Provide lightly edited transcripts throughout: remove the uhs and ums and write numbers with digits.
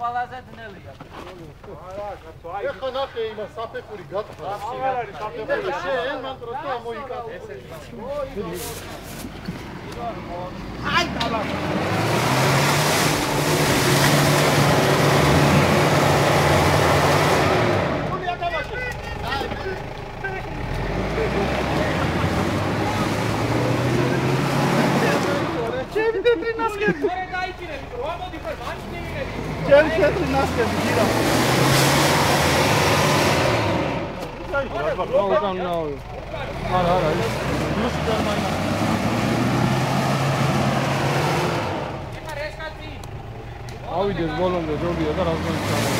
ყველაზე ძნელია. ეხა ნახე იმას საფეხური გატყდა. აღარ არის საფეხური. შენ მან პროსტა მოიკატე. აი დავა. ულია დავაშე. ჩემი თეთრი ნასკები. მე გაიჭირები, რო ამოდი ხარ, მაინც ნებინები. ჩემი თეთრი ნასკები, გირა. არა. ნუს გარმაინა. ეხა რესკაცი. ავიდეს ბოლომდე ჯობია და რაღაცა ჩამო.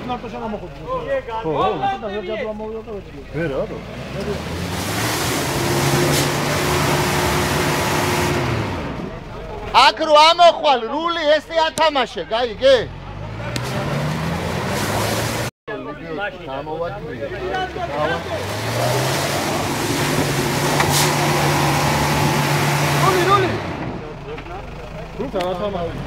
ნარტო შემოხოდი. ხო, და ჯადო ამოვიდა და ვეჭი. ვერა რა. აქ რო ამოხვალ რული ესე ათამაშე, გაიგე? გამოვაჭრი. რული. რუთა ათამაშე.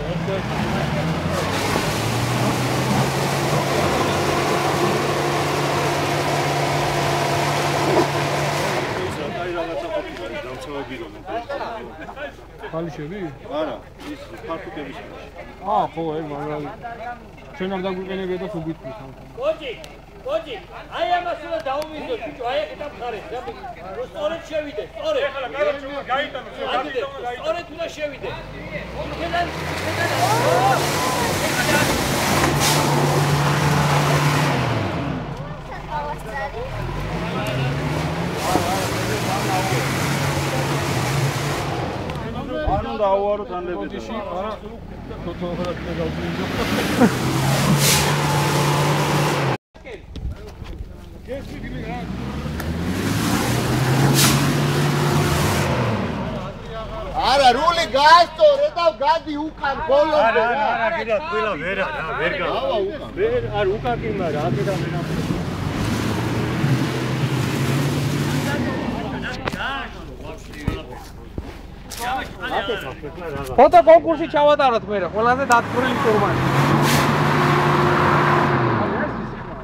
ხალიშები? არა, ის ფარფუკების. ხო, მაგრამ ჩვენ არ დაგვიყენებია და თუ გიტყვით. კოჭი, აი ამას უნდა დაუმიზოთ, ბიჭო, აი აქ დამხარეთ, რომ სწორედ შევიდე, სწორედ. ეხლა გაიტანო, სწორედ უნდა შევიდე. იქიდან ანუ დაუაროთ ანლებით. არა, თოთოღა და გავწმინდო. გესმიგილი რა. არა, რული გაასწორე და გადი უკან ბოლომდე. არა, კიდე ყველა ვერ გა. ვერ არ უკან კი მაგრამ აქედან ვერ ამ. ფოტო კონკურსი ჩავატაროთ მე რა, ყველაზე დათხრილი ყურბანი.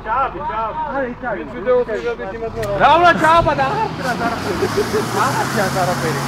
ჩააბი. ვიდეო ვიღებთ იმათ რა. რა უნდა ჩააბა და აღარ არაფერი. აღარ არაფერი.